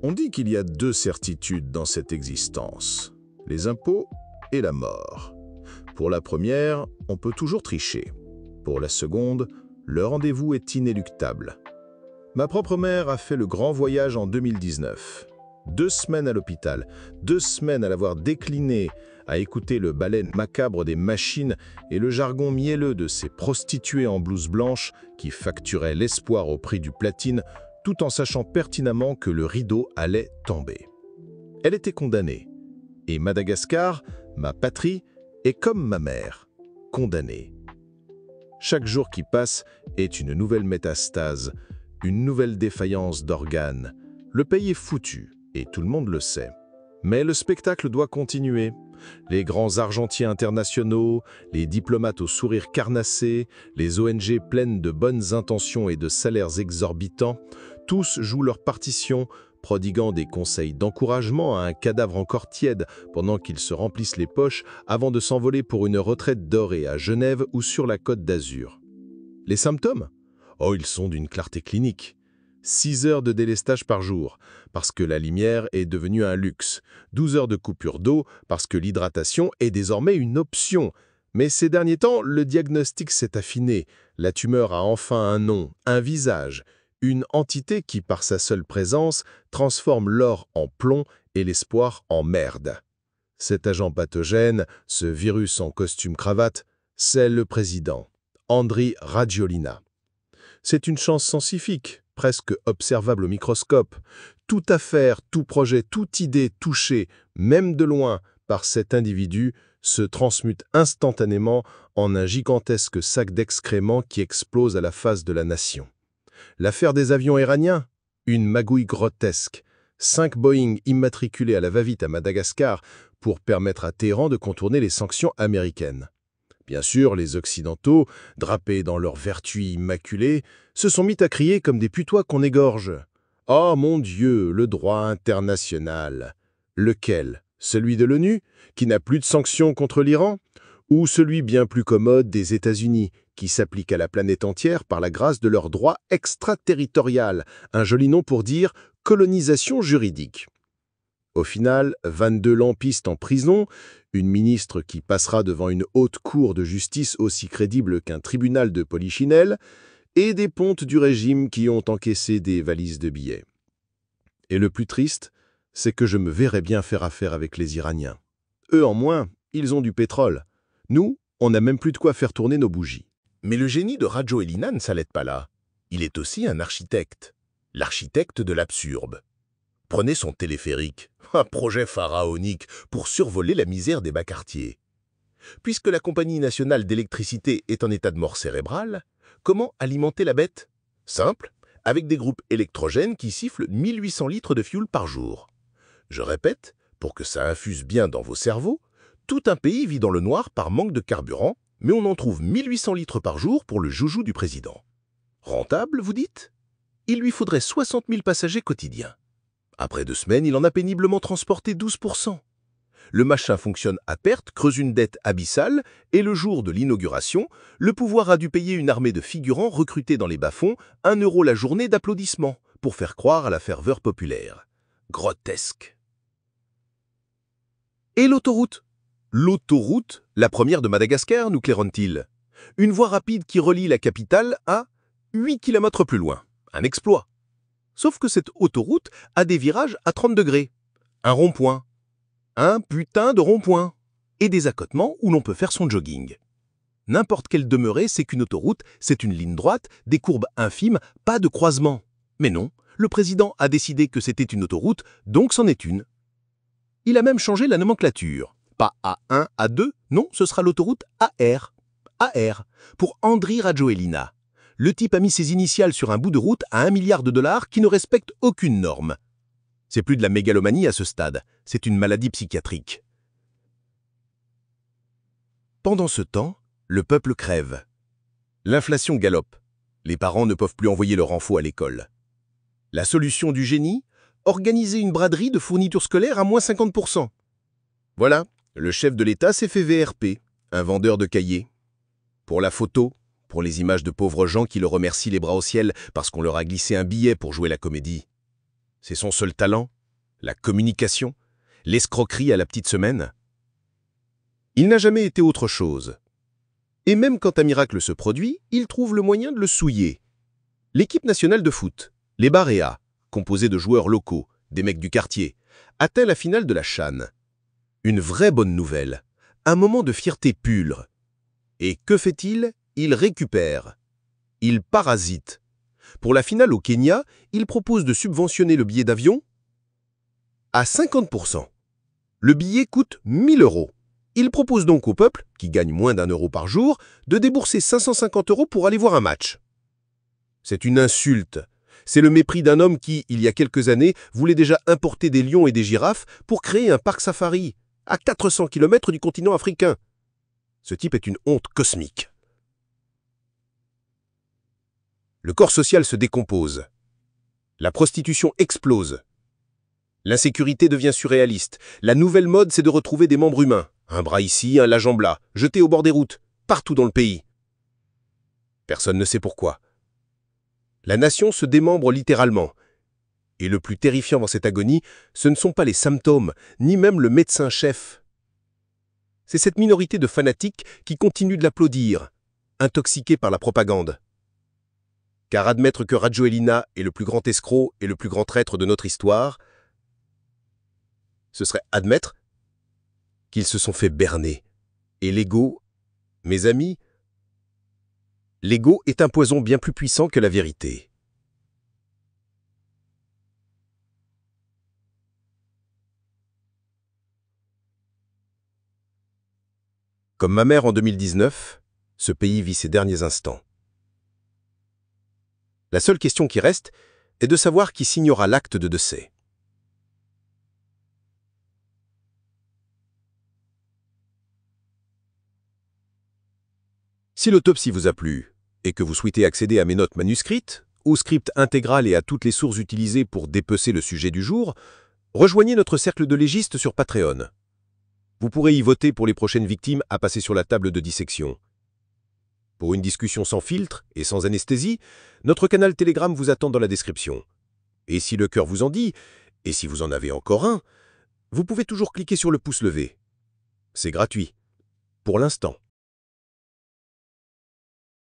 On dit qu'il y a deux certitudes dans cette existence, les impôts et la mort. Pour la première, on peut toujours tricher. Pour la seconde, le rendez-vous est inéluctable. Ma propre mère a fait le grand voyage en 2019. 2 semaines à l'hôpital, 2 semaines à l'avoir décliné, à écouter le balai macabre des machines et le jargon mielleux de ces prostituées en blouse blanche qui facturaient l'espoir au prix du platine, tout en sachant pertinemment que le rideau allait tomber. Elle était condamnée. Et Madagascar, ma patrie, est comme ma mère, condamnée. Chaque jour qui passe est une nouvelle métastase, une nouvelle défaillance d'organes. Le pays est foutu, et tout le monde le sait. Mais le spectacle doit continuer. Les grands argentiers internationaux, les diplomates au sourire carnassé, les ONG pleines de bonnes intentions et de salaires exorbitants, tous jouent leur partition, prodiguant des conseils d'encouragement à un cadavre encore tiède pendant qu'ils se remplissent les poches avant de s'envoler pour une retraite dorée à Genève ou sur la Côte d'Azur. Les symptômes ? Oh, ils sont d'une clarté clinique. 6 heures de délestage par jour, parce que la lumière est devenue un luxe. 12 heures de coupure d'eau, parce que l'hydratation est désormais une option. Mais ces derniers temps, le diagnostic s'est affiné. La tumeur a enfin un nom, un visage. Une entité qui, par sa seule présence, transforme l'or en plomb et l'espoir en merde. Cet agent pathogène, ce virus en costume-cravate, c'est le président, Andry Rajoelina. C'est une chance scientifique, presque observable au microscope. Toute affaire, tout projet, toute idée touchée, même de loin, par cet individu, se transmute instantanément en un gigantesque sac d'excréments qui explose à la face de la nation. L'affaire des avions iraniens, une magouille grotesque. 5 Boeing immatriculés à la va-vite à Madagascar pour permettre à Téhéran de contourner les sanctions américaines. Bien sûr, les Occidentaux, drapés dans leur vertu immaculée, se sont mis à crier comme des putois qu'on égorge. « Oh mon Dieu, le droit international !» Lequel ? Celui de l'ONU, qui n'a plus de sanctions contre l'Iran ? Ou celui bien plus commode des États-Unis, qui s'applique à la planète entière par la grâce de leur droit extraterritorial, un joli nom pour dire colonisation juridique. Au final, 22 lampistes en prison, une ministre qui passera devant une haute cour de justice aussi crédible qu'un tribunal de Polichinelle, et des pontes du régime qui ont encaissé des valises de billets. Et le plus triste, c'est que je me verrais bien faire affaire avec les Iraniens. Eux en moins, ils ont du pétrole. Nous, on n'a même plus de quoi faire tourner nos bougies. Mais le génie de Rajoelina ne s'arrête pas là. Il est aussi un architecte. L'architecte de l'absurde. Prenez son téléphérique, un projet pharaonique pour survoler la misère des bas quartiers. Puisque la Compagnie nationale d'électricité est en état de mort cérébrale, comment alimenter la bête ? Simple, avec des groupes électrogènes qui sifflent 1800 litres de fioul par jour. Je répète, pour que ça infuse bien dans vos cerveaux, tout un pays vit dans le noir par manque de carburant, mais on en trouve 1800 litres par jour pour le joujou du président. Rentable, vous dites ? Il lui faudrait 60 000 passagers quotidiens. Après 2 semaines, il en a péniblement transporté 12%. Le machin fonctionne à perte, creuse une dette abyssale, et le jour de l'inauguration, le pouvoir a dû payer une armée de figurants recrutés dans les bas-fonds 1 € la journée d'applaudissements pour faire croire à la ferveur populaire. Grotesque. Et l'autoroute ? L'autoroute, la première de Madagascar, nous claironne-t-il. Une voie rapide qui relie la capitale à 8 km plus loin. Un exploit. Sauf que cette autoroute a des virages à 30 degrés. Un rond-point. Un putain de rond-point. Et des accotements où l'on peut faire son jogging. N'importe quelle demeurée sait qu'une autoroute, c'est une ligne droite, des courbes infimes, pas de croisement. Mais non, le président a décidé que c'était une autoroute, donc c'en est une. Il a même changé la nomenclature. Pas A1, A2, non, ce sera l'autoroute AR. AR, pour Andry Rajoelina. Le type a mis ses initiales sur un bout de route à $1 milliard qui ne respecte aucune norme. C'est plus de la mégalomanie à ce stade, c'est une maladie psychiatrique. Pendant ce temps, le peuple crève. L'inflation galope. Les parents ne peuvent plus envoyer leur enfant à l'école. La solution du génie ? Organiser une braderie de fournitures scolaires à moins 50%. Voilà, le chef de l'État s'est fait VRP, un vendeur de cahiers. Pour la photo, pour les images de pauvres gens qui le remercient les bras au ciel parce qu'on leur a glissé un billet pour jouer la comédie. C'est son seul talent, la communication, l'escroquerie à la petite semaine. Il n'a jamais été autre chose. Et même quand un miracle se produit, il trouve le moyen de le souiller. L'équipe nationale de foot, les Barréas, composée de joueurs locaux, des mecs du quartier, atteint la finale de la CHAN. Une vraie bonne nouvelle, un moment de fierté pure. Et que fait-il? Il récupère. Il parasite. Pour la finale au Kenya, il propose de subventionner le billet d'avion à 50%. Le billet coûte 1 000 €. Il propose donc au peuple, qui gagne moins d'1 € par jour, de débourser 550 € pour aller voir un match. C'est une insulte. C'est le mépris d'un homme qui, il y a quelques années, voulait déjà importer des lions et des girafes pour créer un parc safari, à 400 km du continent africain. Ce type est une honte cosmique. Le corps social se décompose. La prostitution explose. L'insécurité devient surréaliste. La nouvelle mode, c'est de retrouver des membres humains. Un bras ici, la jambe là, jetés au bord des routes, partout dans le pays. Personne ne sait pourquoi. La nation se démembre littéralement. Et le plus terrifiant dans cette agonie, ce ne sont pas les symptômes, ni même le médecin-chef. C'est cette minorité de fanatiques qui continue de l'applaudir, intoxiqués par la propagande. Car admettre que Rajoelina est le plus grand escroc et le plus grand traître de notre histoire, ce serait admettre qu'ils se sont fait berner. Et l'ego, mes amis, l'ego est un poison bien plus puissant que la vérité. Comme ma mère en 2019, ce pays vit ses derniers instants. La seule question qui reste est de savoir qui signera l'acte de décès. Si l'autopsie vous a plu et que vous souhaitez accéder à mes notes manuscrites, au script intégral et à toutes les sources utilisées pour dépecer le sujet du jour, rejoignez notre cercle de légistes sur Patreon. Vous pourrez y voter pour les prochaines victimes à passer sur la table de dissection. Pour une discussion sans filtre et sans anesthésie, notre canal Telegram vous attend dans la description. Et si le cœur vous en dit, et si vous en avez encore un, vous pouvez toujours cliquer sur le pouce levé. C'est gratuit. Pour l'instant.